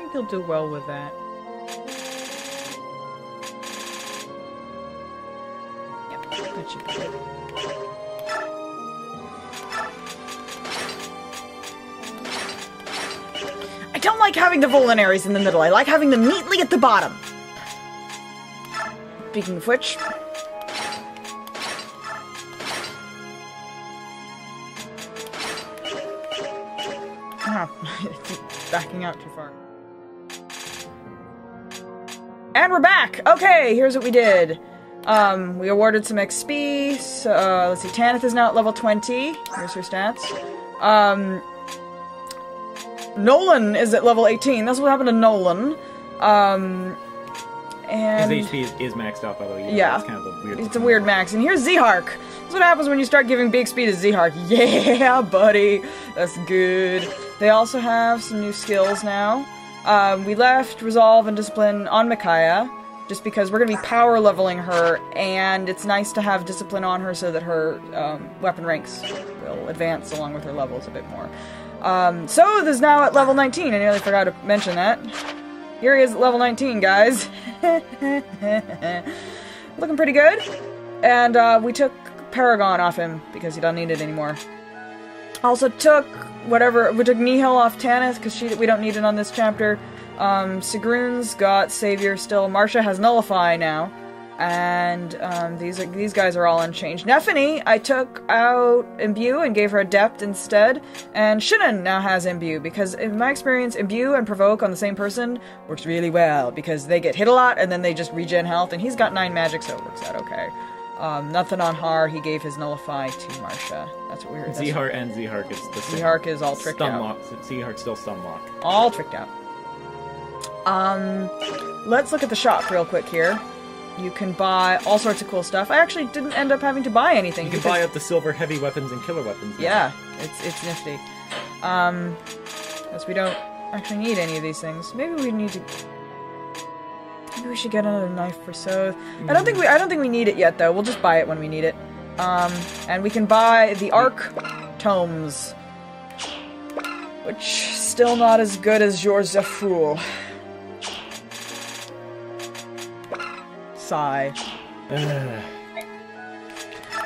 think he'll do well with that. Yep, that should be good. I don't like having the vulneraries in the middle. I like having them neatly at the bottom. Speaking of which... backing out too far. And we're back! Okay, here's what we did. We awarded some XP. So, let's see, Tanith is now at level 20. Here's her stats. Nolan is at level 18. That's what happened to Nolan. And... His HP is maxed out, by the way. Yeah. It's kind of a weird... It's a weird max. And here's Zhark. That's what happens when you start giving big speed to Zhark. Yeah, buddy! That's good. They also have some new skills now. We left Resolve and Discipline on Micaiah, just because we're going to be power leveling her, and it's nice to have Discipline on her so that her weapon ranks will advance along with her levels a bit more. So is now at level 19. I nearly forgot to mention that. Here he is at level 19, guys. Looking pretty good. And we took Paragon off him because he doesn't need it anymore. Also took we took Nihil off Tanith because we don't need it on this chapter. Sigrun's got Savior still. Marcia has Nullify now. And these guys are all unchanged. Nephany, I took out Imbue and gave her Adept instead. And Shinnon now has Imbue, because in my experience, Imbue and Provoke on the same person works really well, because they get hit a lot and then they just regen health, and he's got 9 magic, so it works out okay. Nothing on Har, he gave his Nullify to Marcia. That's what we heard. Zhark and Zhark is the same. Zhark is all tricked stun out. Lock. Zhark's still stun lock. All tricked out. Let's look at the shop real quick here. You can buy all sorts of cool stuff. I actually didn't end up having to buy anything. You can buy up the silver heavy weapons and killer weapons now. Yeah, it's nifty. Because we don't actually need any of these things. Maybe we need to... Maybe we should get another knife for Soth. I don't think we need it yet, though. We'll just buy it when we need it. And we can buy the Arc Tomes. Which, still not as good as yours, Zafrul. Sigh.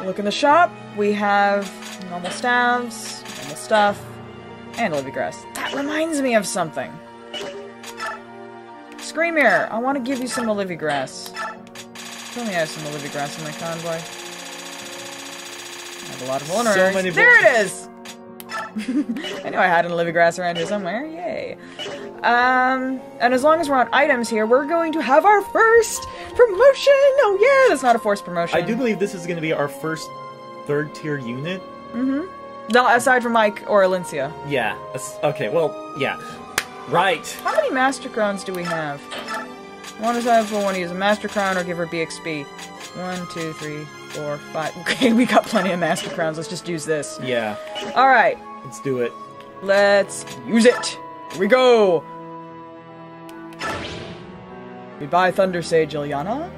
Look in the shop. We have normal staves, normal stuff, and Olivia Grass. That reminds me of something. Screamier, I want to give you some Olivia Grass. Tell me I have some Olivia Grass in my convoy. I have a lot of vulneraries. So many there it is! I knew I had an Olivia Grass around here somewhere. Yay. And as long as we're on items here, we're going to have our first promotion! Oh yeah, that's not a forced promotion. I do believe this is going to be our first 3rd tier unit. Mm-hmm. No, aside from Mike or Alencia. Yeah. Okay, well, yeah. Right. How many Master Crowns do we have? One is I want to use a Master Crown or give her BXP. 1, 2, 3, 4, 5. Okay, we got plenty of Master Crowns. Let's just use this. Yeah. Alright. Let's do it. Let's use it. Here we go. We buy Thunder Sage Ilyana.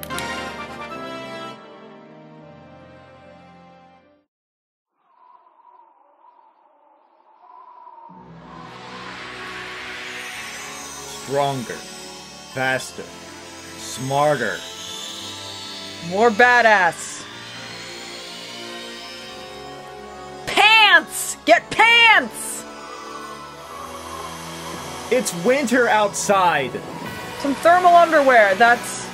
Stronger. Faster. Smarter. More badass. Pants! Get pants! It's winter outside! Some thermal underwear, that's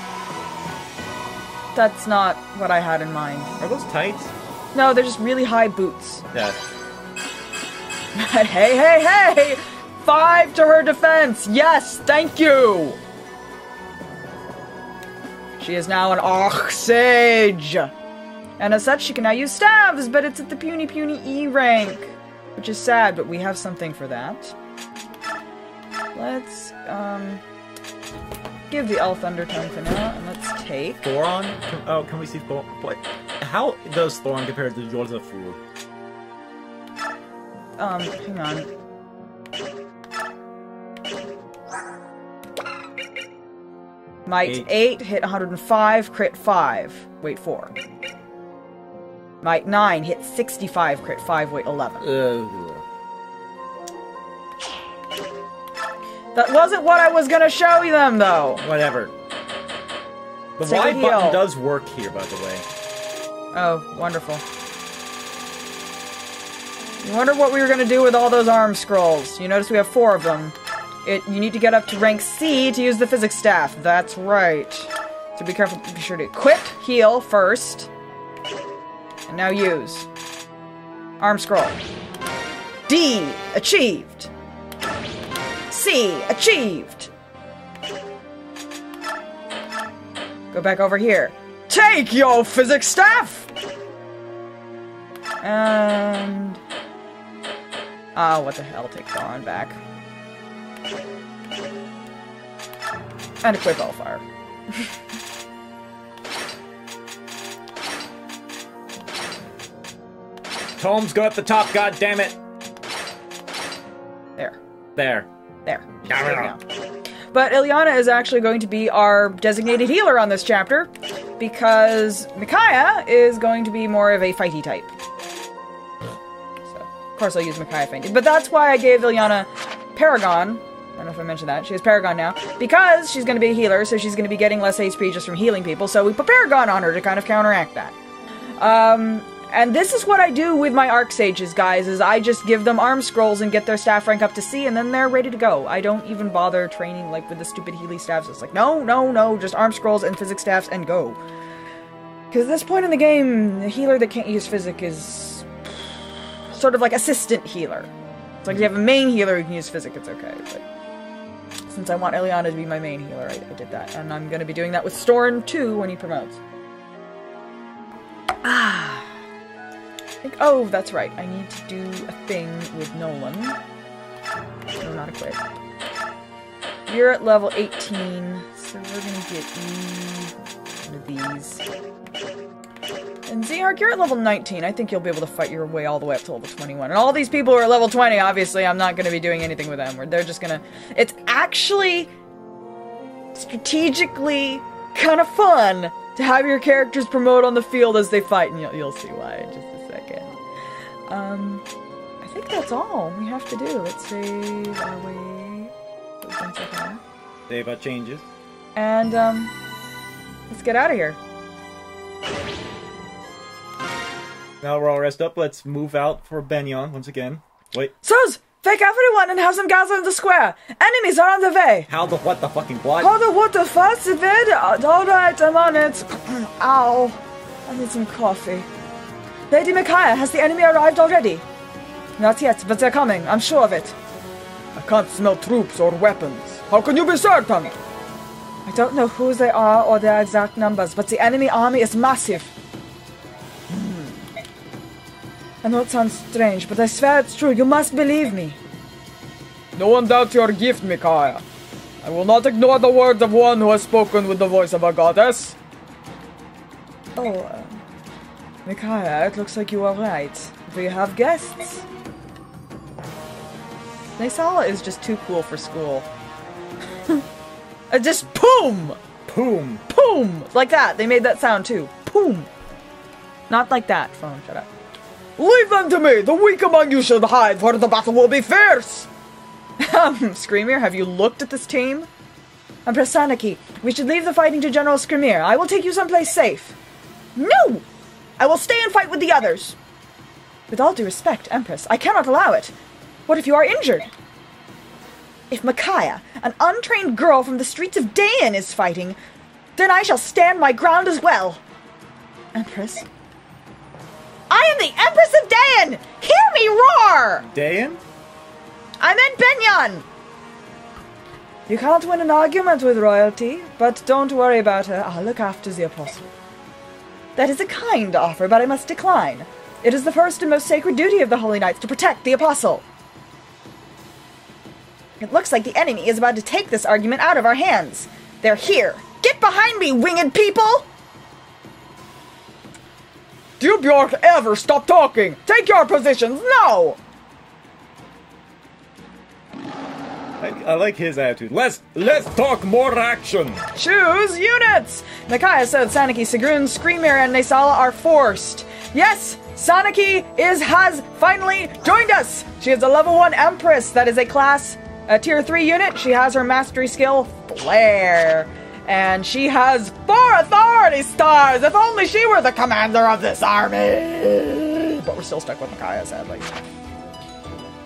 not what I had in mind. Are those tights? No, they're just really high boots. Yeah. Hey, hey, hey! 5 to her defense! Yes, thank you! She is now an Arch Sage! And as such, she can now use staves, but it's at the puny E rank. Which is sad, but we have something for that. Let's, give the Elf Undertone for now, and let's take... Thoron? Can we see Thoron? How does Thoron compare to Joseph-Fool? Hang on. Might 8, hit 105, crit 5, weight 4. Might 9, hit 65, crit 5, weight 11. That wasn't what I was gonna show you them, though. Whatever. The Take a Y heal. button does work here, by the way. Oh, wonderful. You wonder what we were gonna do with all those arm scrolls. You notice we have 4 of them. You need to get up to rank C to use the physics staff. That's right. So be careful, be sure to equip, heal first. And now use. Arm scroll. D, achieved. C, achieved. Go back over here. Take your physics staff! And... oh, what the hell, take Goron back. And equip Hellfire. Tome's go at the top, goddammit! There. There. There. There we go. But Ilyana is actually going to be our designated healer on this chapter, because Micaiah is going to be more of a fighty type. So, of course I'll use Micaiah fainting. But that's why I gave Ilyana Paragon. I don't know if I mentioned that. She has Paragon now. Because she's going to be a healer, so she's going to be getting less HP just from healing people. So we put Paragon on her to kind of counteract that. And this is what I do with my Arc Sages, guys, is I just give them arm scrolls and get their staff rank up to C, and then they're ready to go. I don't even bother training, like, with the stupid Healy staffs. It's like, no, no, no, just arm scrolls and physics staffs and go. Because at this point in the game, the healer that can't use physic is sort of like assistant healer. It's like if you have a main healer who can use physic, it's okay, but since I want Ilyana to be my main healer, I did that. And I'm going to be doing that with Storn, too, when he promotes. Oh, that's right. I need to do a thing with Nolan. No, not equipped. You're at level 18, so we're gonna get you one of these. And Zeark, you're at level 19. I think you'll be able to fight your way all the way up to level 21. And all these people who are level 20, obviously, I'm not gonna be doing anything with them. They're just gonna... It's actually strategically kind of fun to have your characters promote on the field as they fight, and you'll see why in just a second. I think that's all we have to do. Let's save our way. Save our changes. And, let's get out of here. Now we're all rest up, let's move out for Benyon once again. Wait. Sirs, wake everyone and have them gather in the square. Enemies are on the way. How the what the fucking what? How the what the fuss of it? Alright, I'm on it. Ow. I need some coffee. Lady Micaiah, has the enemy arrived already? Not yet, but they're coming, I'm sure of it. I can't smell troops or weapons. How can you be certain? I don't know who they are or their exact numbers, but the enemy army is massive. I know it sounds strange, but I swear it's true. You must believe me. No one doubts your gift, Micaiah. I will not ignore the words of one who has spoken with the voice of a goddess. Oh, Micaiah, it looks like you are right. Do you have guests? Naysala is just too cool for school. Just poom! Poom! Poom! Like that. They made that sound too. Poom! Not like that. Phone, shut up. Leave them to me! The weak among you should hide, for the battle will be fierce! Screamer, have you looked at this team? Empress Sanaki, we should leave the fighting to General Screamer. I will take you someplace safe. No! I will stay and fight with the others. With all due respect, Empress, I cannot allow it. What if you are injured? If Micaiah, an untrained girl from the streets of Dayan, is fighting, then I shall stand my ground as well. Empress? I am the Empress of Dayan! Hear me roar! Dayan? I meant Benyon! You cannot win an argument with royalty, but don't worry about her. I'll look after the apostle. That is a kind offer, but I must decline. It is the first and most sacred duty of the Holy Knights to protect the apostle. It looks like the enemy is about to take this argument out of our hands. They're here. Get behind me, winged people! Do you Bjork ever stop talking? Take your positions now! I like his attitude. Let's talk more action! Choose units! Micaiah said Sanaki, Sigrun, Screamer, and Naysala are forced. Yes! Sanaki has finally joined us! She is a level 1 Empress. That is a class A tier 3 unit, she has her mastery skill, Flare. And she has 4 authority stars! If only she were the commander of this army! But we're still stuck with Micaiah, sadly.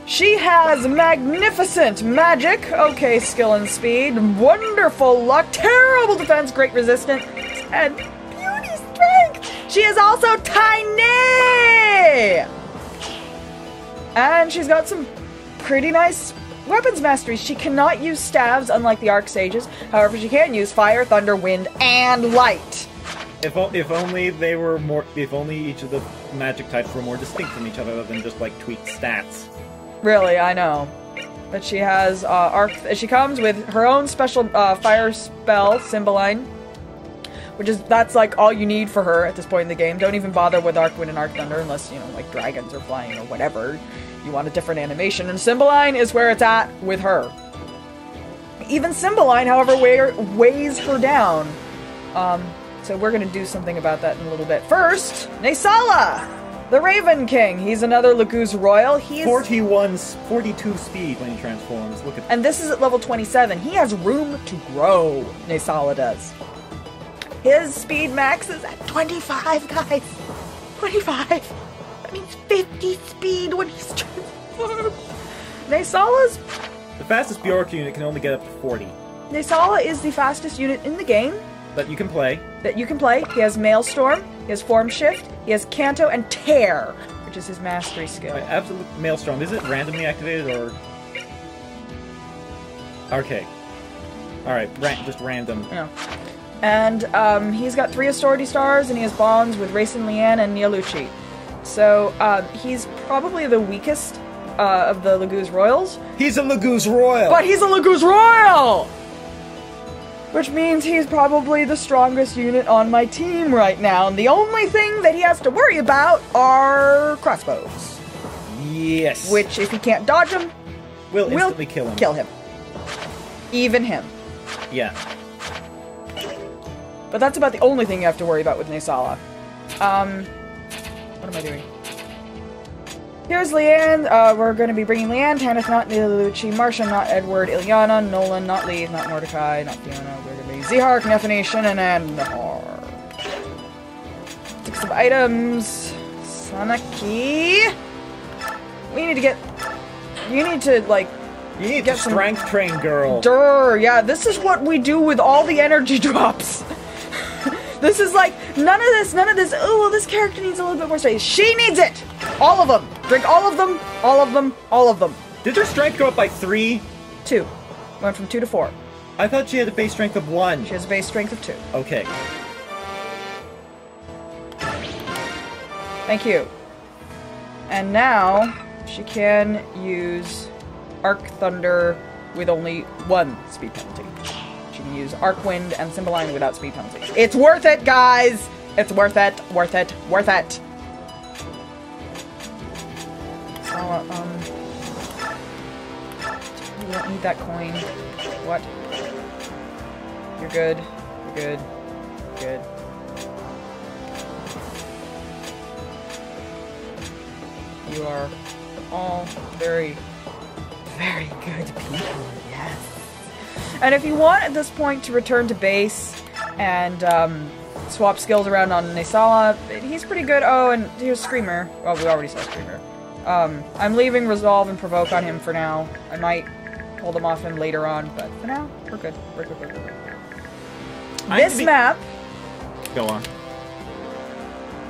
She has magnificent magic, okay skill and speed, wonderful luck, terrible defense, great resistance, and beauty strength! She is also tiny! And she's got some pretty nice weapons mastery. She cannot use staves, unlike the Arc Sages. However, she can use fire, thunder, wind, and light. If only they were more. If only each of the magic types were more distinct from each other than just like tweaked stats. Really, I know. But she has arc. She comes with her own special fire spell, Cymbeline, that's like all you need for her at this point in the game. Don't even bother with Arc Wind and Arc Thunder unless, you know, like dragons are flying or whatever. You want a different animation, and Cymbeline is where it's at with her. Even Cymbeline, however, weighs her down. So we're gonna do something about that in a little bit. First, Naysala, the Raven King. He's another Laguz Royal. He's 42 speed when he transforms. Look at. And this is at level 27. He has room to grow. Naysala does. His speed max is at 25, guys. 25. That means 50 speed when he's transformed. Naysala's... The fastest Bjork unit can only get up to 40. Naysala is the fastest unit in the game. That you can play. He has Maelstrom, he has Form Shift, he has Canto, and Tear, which is his mastery skill. Wait, Absolute Maelstrom, is it randomly activated, or... Okay. Alright, just random. Yeah. And he's got 3 authority stars, and he has bonds with Racing Leanne and Nialuchi. So he's probably the weakest of the Laguz Royals. He's a Laguz Royal! But he's a Laguz Royal! Which means he's probably the strongest unit on my team right now. And the only thing that he has to worry about are crossbows. Yes. Which, if he can't dodge them, we'll instantly kill him. Kill him. Even him. Yeah. But that's about the only thing you have to worry about with Naysala. What am I doing? Here's Leanne. We're going to be bringing Leanne, Tanith, not Nialuchi, Marcia, not Edward, Ilyana, Nolan, not Leith, not Mordecai, not Fiona. We're going to be Zihar, Nephanation, and Andahar. Take some items. Sanaki. We need to get... You need to, like... You need to strength train, girl. Yeah, this is what we do with all the energy drops. This is like, none of this, oh, well, this character needs a little bit more strength. She needs it! All of them! Drink all of them, all of them, all of them. Did her strength go up by 3? 2. Went from 2 to 4. I thought she had a base strength of 1. She has a base strength of 2. Okay. Thank you. And now, she can use Arc Thunder with only 1 speed penalty. She can use Arc Wind and Cymbeline without speed penalty. It's worth it, guys! It's worth it, worth it, worth it! So, you don't need that coin. What? You're good. You're good. Good. You are all very, very good people, yes. And if you want at this point to return to base and swap skills around on Naysala, he's pretty good. Oh, and here's Screamer. Well, we already saw Screamer. I'm leaving Resolve and Provoke on him for now. I might hold him off him later on, but for now, we're good. We're good, we're good, we're good. This map... Go on.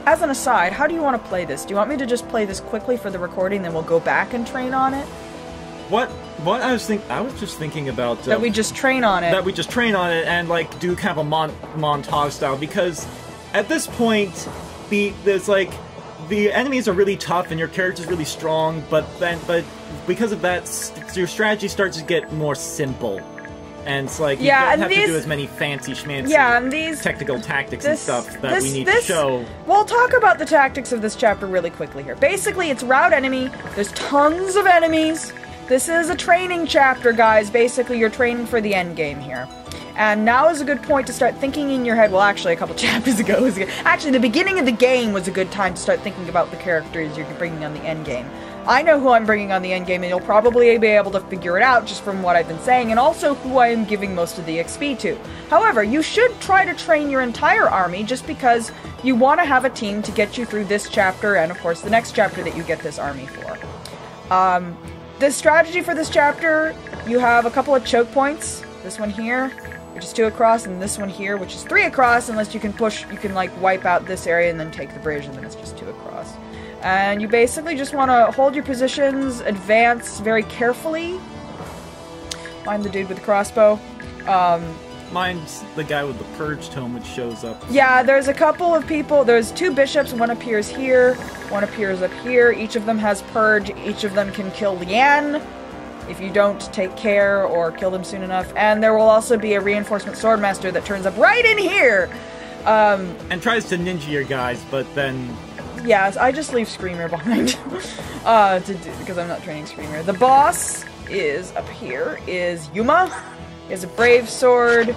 As an aside, how do you want to play this? Do you want me to just play this quickly for the recording, then we'll go back and train on it? What I was just thinking about... that we just train on it. That we just train on it and, like, do kind of a montage style, because at this point, the enemies are really tough and your character's really strong, but because of that, your strategy starts to get more simple. And it's like, you don't have to do as many fancy schmancy technical tactics and stuff that we need to show. We'll talk about the tactics of this chapter really quickly here. Basically, it's route enemy. There's tons of enemies. This is a training chapter, guys. Basically, you're training for the end game here. And now is a good point to start thinking in your head. Well, actually, a couple chapters ago was good. Actually, the beginning of the game was a good time to start thinking about the characters you're bringing on the end game. I know who I'm bringing on the endgame, and you'll probably be able to figure it out just from what I've been saying, and also who I am giving most of the XP to. However, you should try to train your entire army just because you want to have a team to get you through this chapter, and of course the next chapter that you get this army for. The strategy for this chapter, you have a couple of choke points. This one here, which is 2 across, and this one here, which is 3 across, unless you can like wipe out this area and then take the bridge, and then it's just 2 across. And you basically just want to hold your positions, advance very carefully. Find the dude with the crossbow. Mine's the guy with the purge tome which shows up. Yeah, there's a couple of people. There's 2 bishops. One appears here. One appears up here. Each of them has purge. Each of them can kill Leanne if you don't take care or kill them soon enough. And there will also be a reinforcement swordmaster that turns up right in here. And tries to ninja your guys, but then... Yeah, I just leave Screamer behind because I'm not training Screamer. The boss is up here, is Yuma. He has a brave sword,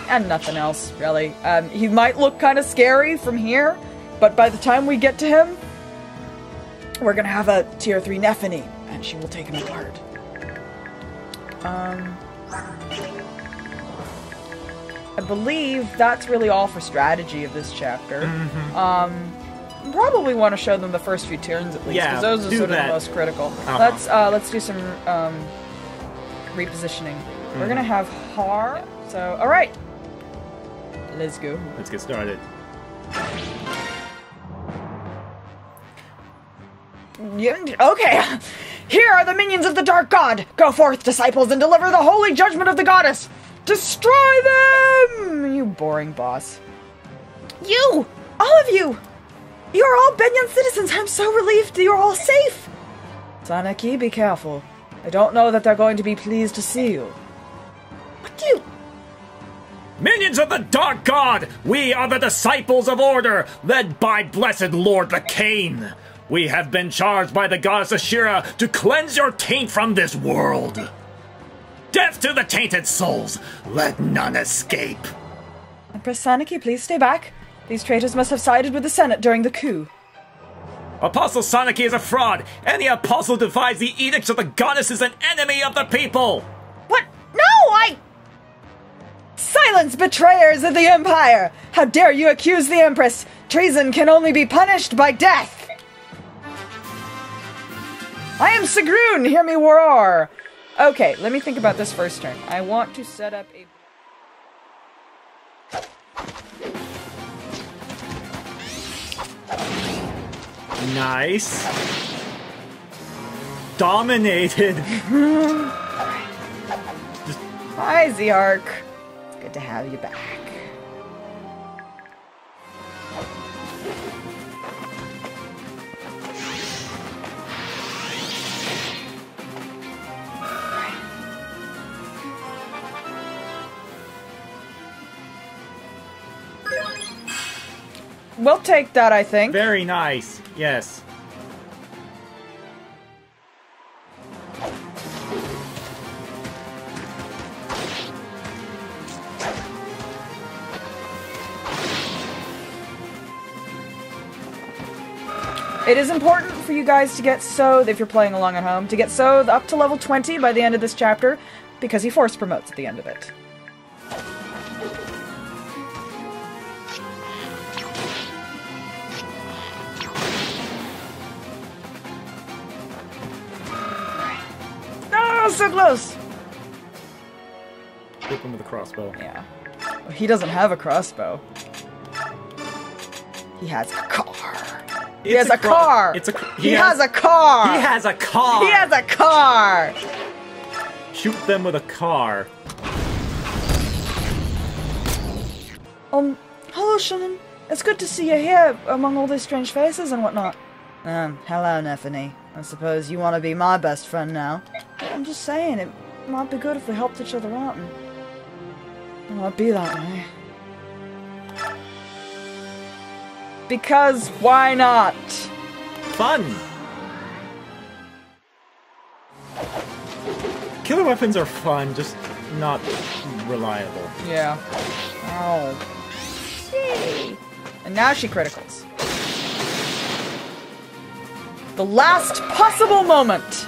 and nothing else, really. He might look kind of scary from here, but by the time we get to him, we're gonna have a tier 3 Nephany, and she will take him apart. I believe that's really all for strategy of this chapter. Probably want to show them the first few turns at least, because those are sort of the most critical. Let's do some repositioning. We're gonna have Har. So, all right, let's go. Let's get started. Okay, here are the minions of the Dark God. Go forth, disciples, and deliver the holy judgment of the goddess. Destroy them! You boring boss. You, all of you. You are all Benyan citizens. I'm so relieved you're all safe. Sanaki, be careful. I don't know that they're going to be pleased to see you. What do you... Minions of the Dark God! We are the disciples of order, led by blessed Lord the Cain. We have been charged by the goddess Ashira to cleanse your taint from this world. Death to the tainted souls! Let none escape! Empress Sanaki, please stay back. These traitors must have sided with the Senate during the coup. Apostle Sanaki is a fraud! Any apostle who defies the edicts of the goddess is an enemy of the people! What? No, Silence, betrayers of the Empire! How dare you accuse the Empress! Treason can only be punished by death! I am Sigrun, hear me roar! Okay, let me think about this first turn. I want to set up a... Nice. Dominated. Hi, Zeark. It's good to have you back. We'll take that, I think. Very nice. Yes. It is important for you guys to get Sothe, if you're playing along at home, to get Sothe up to level 20 by the end of this chapter, because he force promotes at the end of it. Oh, so close! Hit him with a crossbow. Yeah. He doesn't have a crossbow. He has a car. He has a car! He has a car! He has a car! He has a car! Shoot them with a car. Hello, Shannon. It's good to see you here among all these strange faces and whatnot. Hello, Nephany. I suppose you want to be my best friend now. I'm just saying, it might be good if we helped each other out and... It might be that way. Because why not? Fun! Killer weapons are fun, just not reliable. Yeah. Oh. Yay! And now she criticals. The last possible moment.